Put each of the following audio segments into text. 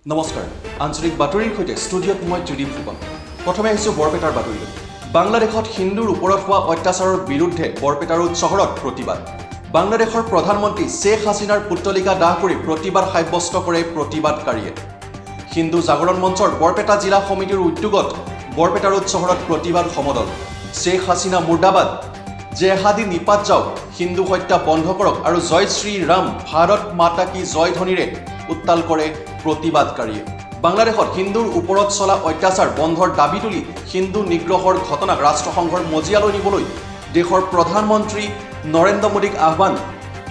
নমস্কাৰ আঞ্চলিক বাতৰিৰ সৈতে ষ্টুডিঅ'ত মই ত্ৰিদীপ ফুকন প্ৰথমে আহিছো বৰপেটাৰ বাতৰিলৈ বাংলাদেশত হিন্দুৰ ওপৰত হোৱা অত্যাচাৰৰ বিৰুদ্ধে বৰপেটাৰ চহৰত প্ৰতিবাদ বাংলাদেশৰ প্ৰধানমন্ত্ৰী শেখ হাছিনাৰ পুত্তলিকা দাহ কৰি প্ৰতিবাদ সাব্যস্ত কৰে প্ৰতিবাদকাৰীয়ে হিন্দু জাগৰণ মঞ্চৰ বৰপেটা জিলা সমিতিৰ উদ্যোগত বৰপেটাৰ চহৰত প্ৰতিবাদ সমদল শেখ হাছিনা মুৰ্দাবাদ জেহাদী নিপাত যাওক হিন্দু হত্যা বন্ধ কৰক আৰু জয় শ্ৰী ৰাম ভাৰত মাতা কি জয় ধ্বনিৰে উত্তাল কৰে প্ৰতিবাদকাৰীয়ে বাংলাদেশত হিন্দুৰ ওপৰত চলা অত্যাচাৰ বন্ধৰ দাবী তুলি হিন্দু নিগ্ৰহৰ ঘটনাক ৰাষ্ট্ৰসংঘৰ মজিয়ালৈ নিবলৈ দেশৰ প্ৰধানমন্ত্ৰী নৰেন্দ্ৰ মোদীক আহ্বান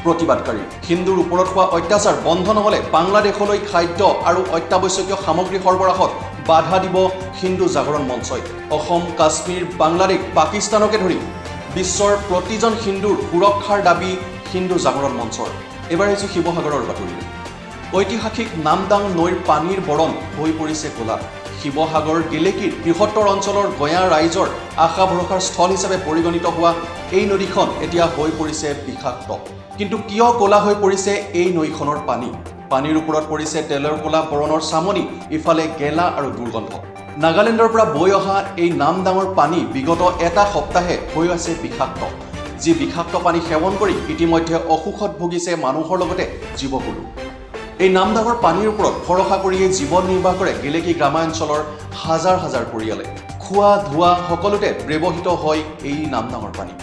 প্ৰতিবাদকাৰী হিন্দুৰ ওপৰত হোৱা অত্যাচাৰ বন্ধ নহ'লে বাংলাদেশলৈ খাদ্য আৰু অত্যাৱশ্যকীয় সামগ্ৰী সৰবৰাহত বাধা দিব হিন্দু জাগৰণ মঞ্চই অসম কাশ্মীৰ বাংলাদেশ পাকিস্তানকে ধৰি বিশ্বৰ প্ৰতিজন হিন্দুৰ সুৰক্ষাৰ দাবী হিন্দু জাগৰণ মঞ্চৰ এবাৰ আহিছোঁ শিৱসাগৰৰ বাতৰিলৈ ঐতিহাসিক নামদাং নৈৰ পানীৰ বৰণ হৈ পৰিছে ক'লা শিৱসাগৰ গেলেকীৰ বৃহত্তৰ অঞ্চলৰ গঞা ৰাইজৰ আশা ভৰসাৰ স্থল হিচাপে পৰিগণিত হোৱা এই নদীখন এতিয়া হৈ পৰিছে বিষাক্ত কিন্তু কিয় ক'লা হৈ পৰিছে এই নৈখনৰ পানীৰ ওপৰত পৰিছে তেলৰ ক'লা বৰণৰ চামনি ইফালে গেলা আৰু দুৰ্গন্ধ নাগালেণ্ডৰ পৰা বৈ অহা এই নামদাঙৰ পানী বিগত এটা সপ্তাহে হৈ আছে বিষাক্ত যি বিষাক্ত পানী সেৱন কৰি ইতিমধ্যে অসুখত ভুগিছে মানুহৰ লগতে জীৱকুলো এই নামদাঙৰ পানীৰ ওপৰত ভৰসা কৰিয়ে জীৱন নিৰ্বাহ কৰে গেলেকী গ্ৰামাঞ্চলৰ হাজাৰ হাজাৰ পৰিয়ালে খোৱা ধোৱা সকলোতে ব্যৱহৃত হয় এই নামদাঙৰ পানী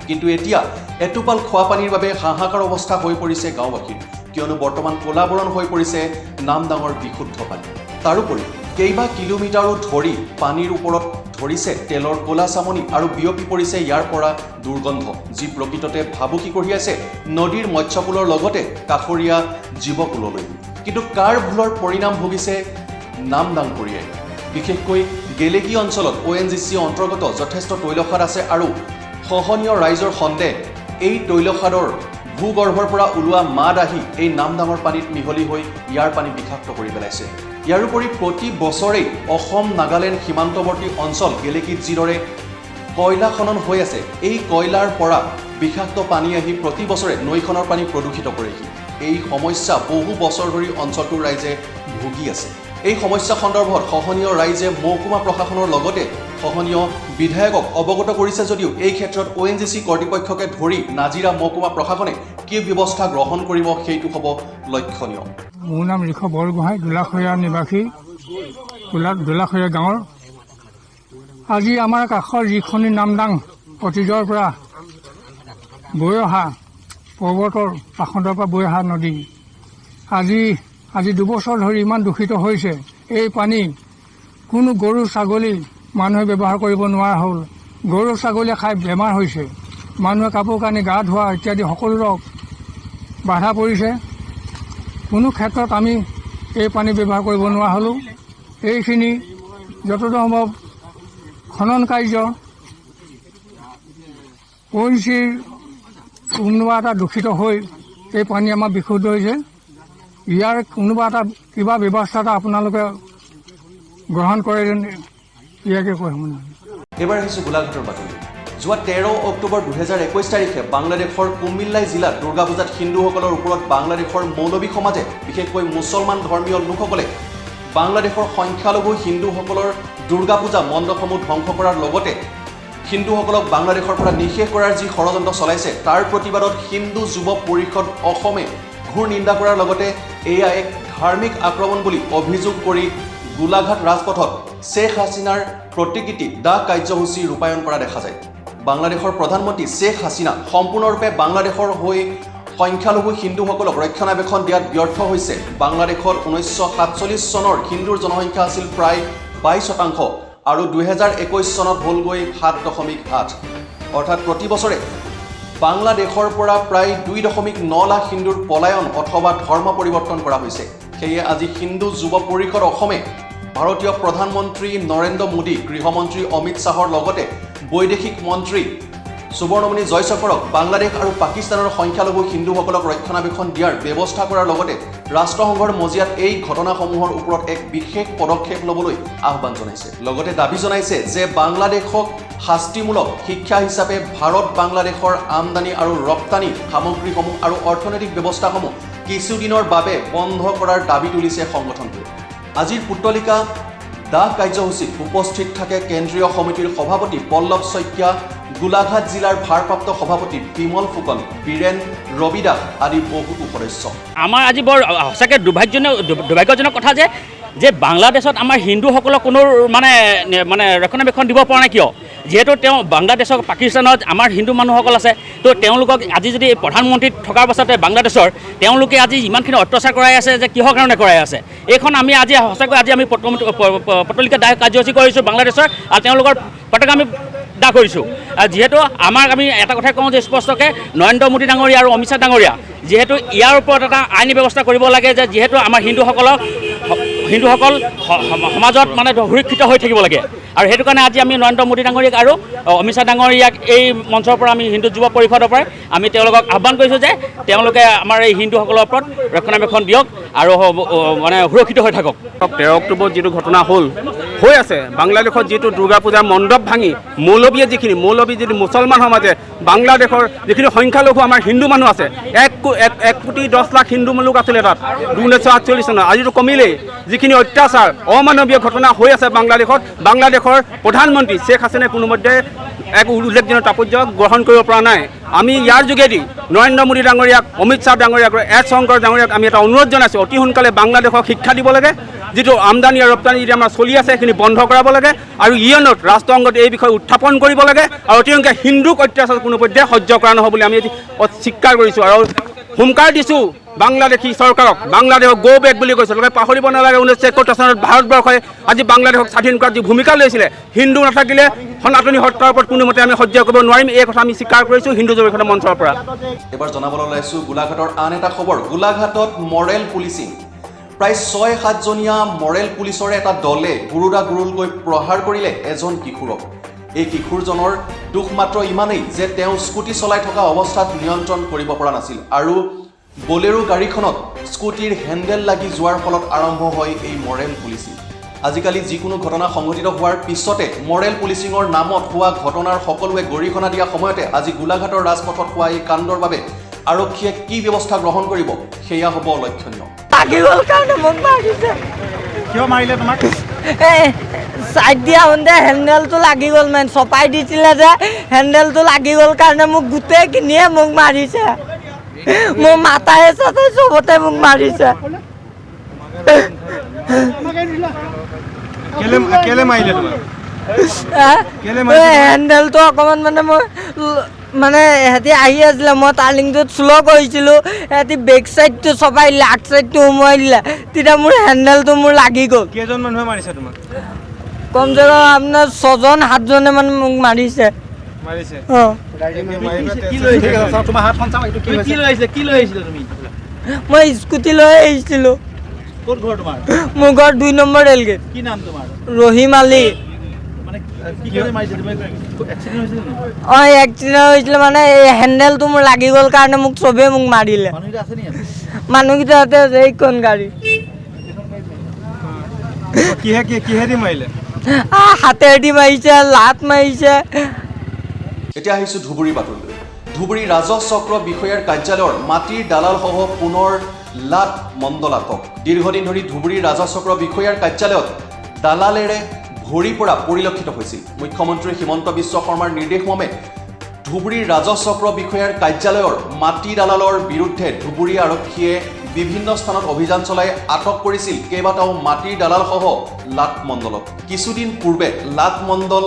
কিন্তু এতিয়া এটোপাল খোৱা পানীৰ বাবে হাহাকাৰ অৱস্থা হৈ পৰিছে গাঁওবাসীৰ কিয়নো বৰ্তমান ক'লাবৰণ হৈ পৰিছে নামদাঙৰ বিশুদ্ধ পানী তাৰোপৰি কেইবা কিলোমিটাৰো ধৰি পানীৰ ওপৰত ধৰিছে তেলৰ ক'লা চামনি আৰু বিয়পি পৰিছে ইয়াৰ পৰা দুৰ্গন্ধ যি প্ৰকৃততে ভাবুকি কঢ়িয়াইছে নদীৰ মৎস্যকুলৰ লগতে কাষৰীয়া জীৱকুললৈ কিন্তু কাৰ ভুলৰ পৰিণাম ভুগিছে নামদাংপুৰীয়ে বিশেষকৈ গেলেকী অঞ্চলত ONGC অন্তৰ্গত যথেষ্ট তৈলখাদ আছে আৰু খহনীয় ৰাইজৰ সন্দেহ এই তৈলখাদৰ ভূগৰ্ভৰ পৰা ওলোৱা মাদ আহি এই নামদাঙৰ পানীত মিহলি হৈ ইয়াৰ পানী বিষাক্ত কৰি পেলাইছে ইয়াৰোপৰি প্ৰতি বছৰেই অসম নাগালেণ্ড সীমান্তৱৰ্তী অঞ্চল গেলেকীত যিদৰে কয়লা খনন হৈ আছে এই কয়লাৰ পৰা বিষাক্ত পানী আহি প্ৰতি বছৰে নৈখনৰ পানী প্ৰদূষিত কৰেহি এই সমস্যা বহু বছৰ ধৰি অঞ্চলটোৰ ৰাইজে ভুগি আছে এই সমস্যা সন্দৰ্ভত খহনীয় ৰাইজে মহকুমা প্ৰশাসনৰ লগতে খহনীয় বিধায়কক অৱগত কৰিছে যদিও এই ক্ষেত্ৰত ONGC কৰ্তৃপক্ষকে ধৰি নাজিৰা মহকুমা প্ৰশাসনে কি ব্যৱস্থা গ্ৰহণ কৰিব সেইটো হ'ব লক্ষণীয় মোৰ নাম ঋষ বৰগোহাঁই দোলাখৰীয়া নিবাসী দোলাখৰীয়া গাঁৱৰ আজি আমাৰ কাষৰ যিখনি নামদাং অতীজৰ পৰা বৈ অহা পৰ্বতৰ কাষৰ পৰা বৈ অহা নদী আজি দুবছৰ ধৰি ইমান দূষিত হৈছে এই পানী কোনো গৰু ছাগলী মানুহে ব্যৱহাৰ কৰিব নোৱাৰা হ'ল গৰু ছাগলীয়ে খাই বেমাৰ হৈছে মানুহে কাপোৰ কানি গা ধোৱা ইত্যাদি সকলো বাধা পৰিছে কোনো ক্ষেত্ৰত আমি এই পানী ব্যৱহাৰ কৰিব নোৱাৰা হ'লোঁ এইখিনি যতদূৰ সম্ভৱ খনন কাৰ্য ONGCৰ কোনোবা এটা দূষিত হৈ এই পানী আমাৰ বিশুদ্ধ হৈছে ইয়াৰ কোনোবা এটা কিবা ব্যৱস্থা এটা আপোনালোকে গ্ৰহণ কৰে যেন ইয়াকে কৈ শুনা এবাৰ আহিছোঁ গোলাঘাটৰ বাতৰি যোৱা 13 অক্টোবৰ 2021 তাৰিখে বাংলাদেশৰ কুমিল্লাই জিলাত দুৰ্গা পূজাত হিন্দুসকলৰ ওপৰত বাংলাদেশৰ মৌলবী সমাজে বিশেষকৈ মুছলমান ধৰ্মীয় লোকসকলে বাংলাদেশৰ সংখ্যালঘু হিন্দুসকলৰ দুৰ্গা পূজা মণ্ডপসমূহ ধ্বংস কৰাৰ লগতে হিন্দুসকলক বাংলাদেশৰ পৰা নিষেধ কৰাৰ যি ষড়যন্ত্ৰ চলাইছে তাৰ প্ৰতিবাদত হিন্দু যুৱ পৰিষদ অসমে ঘোৰ নিন্দা কৰাৰ লগতে এয়া এক ধাৰ্মিক আক্ৰমণ বুলি অভিযোগ কৰি গোলাঘাট ৰাজপথত শেখ হাছিনাৰ প্ৰতিকৃতি দাহ কাৰ্যসূচী ৰূপায়ণ কৰা দেখা যায় বাংলাদেশৰ প্ৰধানমন্ত্ৰী শেখ হাছিনা সম্পূৰ্ণৰূপে বাংলাদেশৰ হৈ সংখ্যালঘু হিন্দুসকলক ৰক্ষণাবেক্ষণ দিয়াত ব্যৰ্থ হৈছে বাংলাদেশত 1947 চনৰ হিন্দুৰ জনসংখ্যা আছিল প্ৰায় 22% আৰু 2021 চনত হ'লগৈ 7.8 অৰ্থাৎ প্ৰতি বছৰে বাংলাদেশৰ পৰা প্ৰায় 2.9 লাখ হিন্দুৰ পলায়ন অথবা ধৰ্ম পৰিৱৰ্তন কৰা হৈছে সেয়ে আজি হিন্দু যুৱ পৰিষদ অসমে ভাৰতীয় প্ৰধানমন্ত্ৰী নৰেন্দ্ৰ মোদী গৃহমন্ত্ৰী অমিত শ্বাহৰ লগতে বৈদেশিক মন্ত্ৰী সুবৰ্ণমণি জয়শংকৰক বাংলাদেশ আৰু পাকিস্তানৰ সংখ্যালঘু হিন্দুসকলক ৰক্ষণাবেক্ষণ দিয়াৰ ব্যৱস্থা কৰাৰ লগতে ৰাষ্ট্ৰসংঘৰ মজিয়াত এই ঘটনাসমূহৰ ওপৰত এক বিশেষ পদক্ষেপ ল'বলৈ আহ্বান জনাইছে লগতে দাবী জনাইছে যে বাংলাদেশক শাস্তিমূলক শিক্ষা হিচাপে ভাৰত বাংলাদেশৰ আমদানি আৰু ৰপ্তানি সামগ্ৰীসমূহ আৰু অৰ্থনৈতিক ব্যৱস্থাসমূহ কিছুদিনৰ বাবে বন্ধ কৰাৰ দাবী তুলিছে সংগঠনটোৱে আজিৰ পুতলিকা দাহ কাৰ্যসূচীত উপস্থিত থাকে কেন্দ্ৰীয় সমিতিৰ সভাপতি পল্লৱ শইকীয়া, গোলাঘাট জিলাৰ ভাৰপ্ৰাপ্ত সভাপতি বিমল ফুকন, বীৰেন ৰবি দাস আদি বহুতো সদস্য। আমাৰ আজি বৰ সঁচাকৈ দুৰ্ভাগ্যজনক কথা যে বাংলাদেশত আমাৰ হিন্দুসকলক কোনো মানে ৰক্ষণাবেক্ষণ দিব পৰা নাই কিয়? যিহেতু তেওঁ বাংলাদেশৰ পাকিস্তানত আমাৰ হিন্দু মানুহসকল আছে, তো তেওঁলোকক আজি যদি প্ৰধানমন্ত্ৰীত থকাৰ পাছতে বাংলাদেশৰ তেওঁলোকে আজি ইমানখিনি অত্যাচাৰ কৰাই আছে যে কিহৰ কাৰণে কৰাই আছে। এইখন আমি আজি সঁচাকৈ আজি আমি পটলিকা দাহ কাৰ্যসূচী কৰিছোঁ বাংলাদেশৰ, আৰু তেওঁলোকৰ পতাকা আমি দাহ কৰিছোঁ। যিহেতু আমি এটা কথাই কওঁ যে স্পষ্টকৈ নৰেন্দ্ৰ মোদী ডাঙৰীয়া আৰু অমিত শ্বাহ ডাঙৰীয়া যিহেতু ইয়াৰ ওপৰত এটা আইনী ব্যৱস্থা কৰিব লাগে যে যিহেতু আমাৰ হিন্দুসকল সমাজত মানে সুৰক্ষিত হৈ থাকিব লাগে, আৰু সেইটো কাৰণে আজি আমি নৰেন্দ্ৰ মোদী ডাঙৰীয়াক আৰু অমিত শ্বাহ ডাঙৰীয়াক এই মঞ্চৰ পৰা আমি হিন্দু যুৱ পৰিষদৰ পৰাই আমি তেওঁলোকক আহ্বান কৰিছোঁ যে তেওঁলোকে আমাৰ এই হিন্দুসকলৰ ওপৰত ৰক্ষণাবেক্ষণ দিয়ক আৰু মানে সুৰক্ষিত হৈ থাকক। 13 অক্টোবৰত যিটো ঘটনা হৈ আছে, বাংলাদেশত যিটো দুৰ্গা পূজাৰ মণ্ডপ ভাঙি মৌলবীয়ে যিটো মুছলমান সমাজে বাংলাদেশৰ যিখিনি সংখ্যালঘু আমাৰ হিন্দু মানুহ আছে 1 কোটি 10 লাখ হিন্দু লোক আছিলে তাত 1948 চনত, আজিতো কমিলেই। যিখিনি অত্যাচাৰ অমানৱীয় ঘটনা হৈ আছে বাংলাদেশৰ প্ৰধানমন্ত্ৰী শ্বেখ হাছিনাই কোনোমধ্যে এক উল্লেখজনক তাৎপৰ্য গ্ৰহণ কৰিব পৰা নাই। আমি ইয়াৰ যোগেদি নৰেন্দ্ৰ মোদী ডাঙৰীয়াক, অমিত শ্বাহ ডাঙৰীয়াক আৰু এছ শংকৰ ডাঙৰীয়াক আমি এটা অনুৰোধ জনাইছোঁ, অতি সোনকালে বাংলাদেশক শিক্ষা দিব লাগে। যিটো আমদানি আৰু ৰপ্তানি যদি আমাৰ চলি আছে সেইখিনি বন্ধ কৰাব লাগে, আৰু ইউএনত ৰাষ্ট্ৰসংঘত এই বিষয়ে উত্থাপন কৰিব লাগে, আৰু অতি সোনকালে হিন্দুক অত্যাচাৰ কোনো পধ্যে সহ্য কৰা নহ'ব বুলি আমি স্বীকাৰ কৰিছোঁ আৰু হুংকাৰ দিছোঁ বাংলাদেশী চৰকাৰক। বাংলাদেশক গো বেক বুলি কৈছে, লোকে পাহৰিব নালাগে 1971 চনত ভাৰতবৰ্ষই আজি বাংলাদেশক স্বাধীন কৰাত যি ভূমিকা লৈছিলে, হিন্দু নাথাকিলে সনাতনী সত্তাৰ ওপৰত কোনোমতে আমি সহ্য কৰিব নোৱাৰিম, এই কথা আমি স্বীকাৰ কৰিছোঁ হিন্দু জনসাধাৰণৰ মঞ্চৰ পৰা। এবাৰ জনাবলৈ ওলাইছোঁ গোলাঘাটৰ আন এটা খবৰ। গোলাঘাটত মৰেল পুলিচিং। প্ৰায় 6-7 জনীয়া মৰেল পুলিচৰে এটা দলে গুৰুলকৈ প্ৰহাৰ কৰিলে এজন কিশোৰক। এই কিশোৰজনৰ দুখ মাত্ৰ ইমানেই যে তেওঁ স্কুটি চলাই থকা অৱস্থাত নিয়ন্ত্ৰণ কৰিব পৰা নাছিল, আৰু বলেৰো গাড়ীখনত স্কুটিৰ হেণ্ডেল লাগি যোৱাৰ ফলত আৰম্ভ হয় এই মৰেল পুলিচিং। আজিকালি যিকোনো ঘটনা সংঘটিত হোৱাৰ পিছতে মৰেল পুলিচিঙৰ নামত হোৱা ঘটনাৰ সকলোৱে গৰিহণা দিয়া সময়তে আজি গোলাঘাটৰ ৰাজপথত হোৱা এই কাণ্ডৰ বাবে আৰক্ষীয়ে কি ব্যৱস্থা গ্ৰহণ কৰিব সেয়া হ'ব লক্ষণীয়। চাইড দিয়া হওঁতে হেণ্ডেলটো লাগি গ'ল, মানে চপাই দিছিলে যে হেণ্ডেলটো লাগি গ'ল কাৰণে মোক গোটেইখিনিয়ে মোক মাৰিছে, মোৰ মাথাই চাথাই চবতে মোক মাৰিছে। হেণ্ডেলটো অকণমান মানে সিহঁতি আহি আছিলে, মই টাৰ্ণিংটোত শ্ল' কৰিছিলোঁ, সিহঁতি বেক চাইডটো চপাই দিলে, আগ চাইডটো সোমোৱাই দিলে, তেতিয়া মোৰ হেণ্ডেলটো মোৰ লাগি গ'ল। কেইজন মানুহে মাৰিছে তোমাক? কমচে কম আপোনাৰ 6-7 জনে মানে মোক মাৰিছে। মই স্কুটি লৈ আহিছিলোঁ। মোৰ ঘৰ 2 number rail gate. Rahim Ali. Accident হৈছিলে, মানে এই হেণ্ডেলটো মোৰ লাগি গ'ল কাৰণে মোক চবেই মোক মাৰিলে। মানুহকেইটা এইখন গাড়ী কিহেদি মাৰিলে? হাতেদি মাৰিছে, লাত মাৰিছে। এতিয়া আহিছোঁ ধুবুৰী বাতৰিলৈ। ধুবুৰী ৰাজহ চক্ৰ বিষয়াৰ কাৰ্যালয়ৰ মাটিৰ দালালসহ পুনৰ লাট মণ্ডলাতক। দীৰ্ঘদিন ধৰি ধুবুৰী ৰাজহ চক্ৰ বিষয়াৰ কাৰ্যালয়ত দালালেৰে ভৰি পৰা পৰিলক্ষিত হৈছিল। মুখ্যমন্ত্ৰী হিমন্ত বিশ্ব শৰ্মাৰ নিৰ্দেশমৰ্মে ধুবুৰীৰ ৰাজহ চক্ৰ বিষয়াৰ কাৰ্যালয়ৰ মাটি দালালৰ বিৰুদ্ধে ধুবুৰী আৰক্ষীয়ে বিভিন্ন স্থানত অভিযান চলাই আটক কৰিছিল কেইবাটাও মাটিৰ দালালসহ লাট মণ্ডলক। কিছুদিন পূৰ্বে লাট মণ্ডল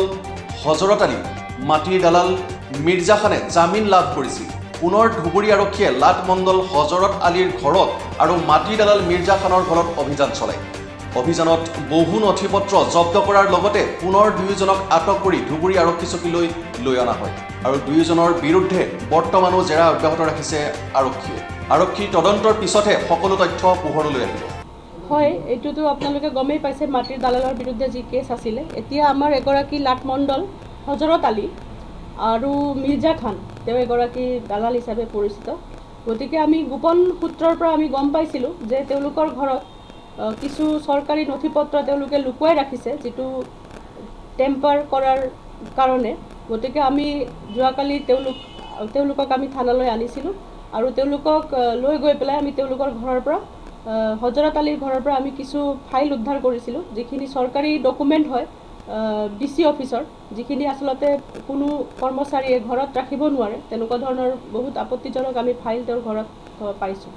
হজৰত আলী মাটিৰ দালাল মিৰ্জা খানে জামিন লাভ কৰিছিল। পুনৰ ধুবুৰী আৰক্ষীয়ে লাট মণ্ডল হজৰত আলীৰ ঘৰত আৰু মাটিৰ দালাল মিৰ্জা খানৰ ঘৰত অভিযান চলায়। অভিযানত বহু নথি পত্ৰ জব্দ কৰাৰ লগতে পুনৰ 2জনক আটক কৰি ধুবুৰী আৰক্ষী চকীলৈ লৈ অনা হয়, আৰু 2জনৰ বিৰুদ্ধে বৰ্তমানো জেৰা অব্যাহত ৰাখিছে আৰক্ষীয়ে। আৰক্ষীৰ তদন্তৰ পিছতহে সকলো তথ্য পোহৰলৈ আহিব। হয়, এইটোতো আপোনালোকে গমেই পাইছে মাটিৰ দালালৰ বিৰুদ্ধে যি কেছ আছিলে। এতিয়া আমাৰ এগৰাকী লাট মণ্ডল হজৰত আলী আৰু মিৰ্জা খান, তেওঁ এগৰাকী দালাল হিচাপে পৰিচিত। গতিকে আমি গোপন সূত্ৰৰ পৰা আমি গম পাইছিলোঁ যে তেওঁলোকৰ ঘৰত কিছু চৰকাৰী নথি পত্ৰ তেওঁলোকে লুকুৱাই ৰাখিছে, যিটো টেম্পাৰ কৰাৰ কাৰণে। গতিকে আমি যোৱাকালি তেওঁলোকক আমি থানালৈ আনিছিলোঁ, আৰু তেওঁলোকক লৈ গৈ পেলাই আমি তেওঁলোকৰ ঘৰৰ পৰা হজৰত আলীৰ ঘৰৰ পৰা আমি কিছু ফাইল উদ্ধাৰ কৰিছিলোঁ, যিখিনি চৰকাৰী ডকুমেণ্ট হয় DC অফিচৰ, যিখিনি আচলতে কোনো কৰ্মচাৰীয়ে ঘৰত ৰাখিব নোৱাৰে, তেনেকুৱা ধৰণৰ বহুত আপত্তিজনক আমি ফাইল তেওঁৰ ঘৰত পাইছোঁ।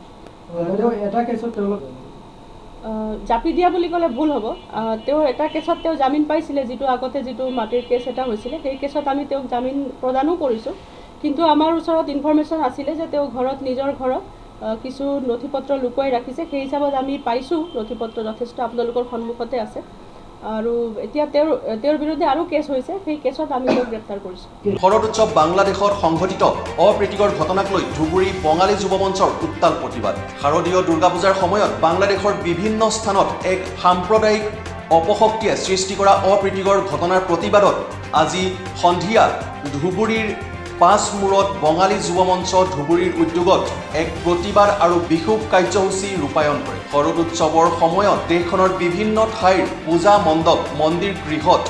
এটা কেছত তেওঁলোক জাপি দিয়া বুলি ক'লে ভুল হ'ব। তেওঁৰ এটা কেছত তেওঁ জামিন পাইছিলে, যিটো আগতে যিটো মাটিৰ কেছ এটা হৈছিলে, সেই কেছত আমি তেওঁক জামিন প্ৰদানো কৰিছোঁ। কিন্তু আমাৰ ওচৰত ইনফৰ্মেশ্যন আছিলে যে তেওঁ ঘৰত নিজৰ ঘৰত কিছু নথি পত্ৰ লুকুৱাই ৰাখিছে। সেই হিচাপত আমি পাইছোঁ নথি পত্ৰ যথেষ্ট, আপোনালোকৰ সন্মুখতে আছে। আৰু এতিয়া তেওঁৰ বিৰুদ্ধে আৰু কেছ হৈছে, সেই কেছত আমি তেওঁক গ্ৰেপ্তাৰ কৰিছোঁ। শৰৎ উৎসৱ বাংলাদেশত সংঘটিত অপ্ৰীতিকৰ ঘটনাক লৈ ধুবুৰী বঙালী যুৱ মঞ্চৰ উত্তাল প্ৰতিবাদ। শাৰদীয় দুৰ্গা পূজাৰ সময়ত বাংলাদেশৰ বিভিন্ন স্থানত এক সাম্প্ৰদায়িক অপশক্তিয়ে সৃষ্টি কৰা অপ্ৰীতিকৰ ঘটনাৰ প্ৰতিবাদত আজি সন্ধিয়া ধুবুৰীৰ পাঁচমূৰত বঙালী যুৱ মঞ্চ ধুবুৰীৰ উদ্যোগত এক প্ৰতিবাদ আৰু বিক্ষোভ কাৰ্যসূচী ৰূপায়ণ কৰে। শৰৎ উৎসৱৰ সময়ত দেশখনৰ বিভিন্ন ঠাইৰ পূজা মণ্ডপ, মন্দিৰ গৃহত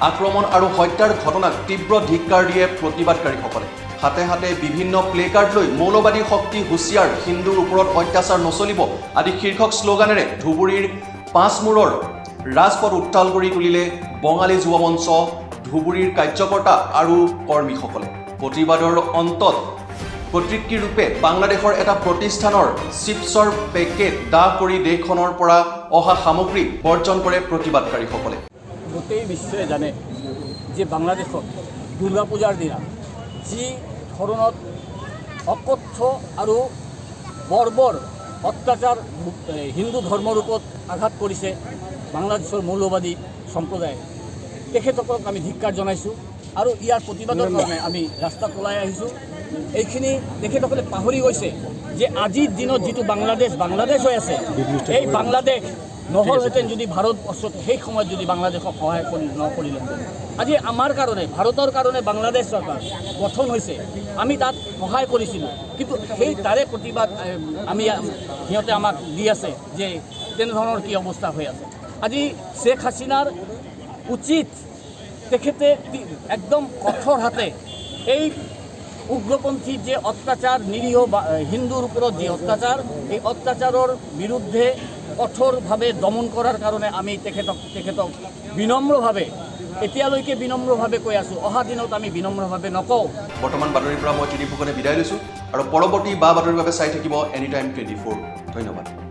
আক্ৰমণ আৰু হত্যাৰ ঘটনাক তীব্ৰ ধিক্কাৰ দিয়ে প্ৰতিবাদকাৰীসকলে। হাতে হাতে বিভিন্ন প্লে কাৰ্ড লৈ মৌলবাদী শক্তি হুঁচিয়াৰ, হিন্দুৰ ওপৰত অত্যাচাৰ নচলিব আদি শীৰ্ষক শ্লোগানেৰে ধুবুৰীৰ পাঁচমূৰৰ ৰাজপথ উত্তাল কৰি তুলিলে বঙালী যুৱ মঞ্চ ধুবুৰীৰ কাৰ্যকৰ্তা আৰু কৰ্মীসকলে। প্ৰতিবাদৰ অন্তত প্ৰতিকৃতি ৰূপে বাংলাদেশৰ এটা প্ৰতিষ্ঠানৰ চিপছৰ পেকেট দাহ কৰি দেশখনৰ পৰা অহা সামগ্ৰী বৰ্জন কৰে প্ৰতিবাদকাৰীসকলে। গোটেই বিশ্বই জানে যে বাংলাদেশত দুৰ্গা পূজাৰ দিনা যি ধৰণত অকথ্য আৰু বৰ্বৰ অত্যাচাৰ হিন্দু ধৰ্মৰ ওপৰত আঘাত কৰিছে বাংলাদেশৰ মৌলবাদী সম্প্ৰদায়ে, তেখেতসকলক আমি ধিক্কাৰ জনাইছোঁ আৰু ইয়াৰ প্ৰতিবাদৰ কাৰণে আমি ৰাস্তাত ওলাই আহিছোঁ। এইখিনি তেখেতসকলে পাহৰি গৈছে যে আজিৰ দিনত যিটো বাংলাদেশ হৈ আছে, এই বাংলাদেশ নহ'লহেঁতেন যদি ভাৰতবৰ্ষত সেই সময়ত যদি বাংলাদেশক সহায় নকৰিলেহেঁতেন। আজি আমাৰ কাৰণে, ভাৰতৰ কাৰণে বাংলাদেশ চৰকাৰ গঠন হৈছে, আমি তাত সহায় কৰিছিলোঁ, কিন্তু সেই তাৰে প্ৰতিবাদ সিহঁতে আমাক দি আছে যে তেনেধৰণৰ কি অৱস্থা হৈ আছে। আজি শ্বেখ হাছিনাৰ উচিত তেখেতে একদম কঠোৰ হাতে এই উগ্ৰপন্থী যে অত্যাচাৰ, নিৰীহ হিন্দুৰ ওপৰত যি অত্যাচাৰ, এই অত্যাচাৰৰ বিৰুদ্ধে কঠোৰভাৱে দমন কৰাৰ কাৰণে আমি তেখেতক বিনম্ৰভাৱে, এতিয়ালৈকে বিনম্ৰভাৱে কৈ আছোঁ, অহা দিনত আমি বিনম্ৰভাৱে নকওঁ। বৰ্তমান বাতৰিৰ পৰা মই ত্ৰিদীপ ফুকনে বিদায় লৈছোঁ আৰু পৰৱৰ্তী বাতৰিৰ বাবে চাই থাকিব এনিটাইম 24। ধন্যবাদ।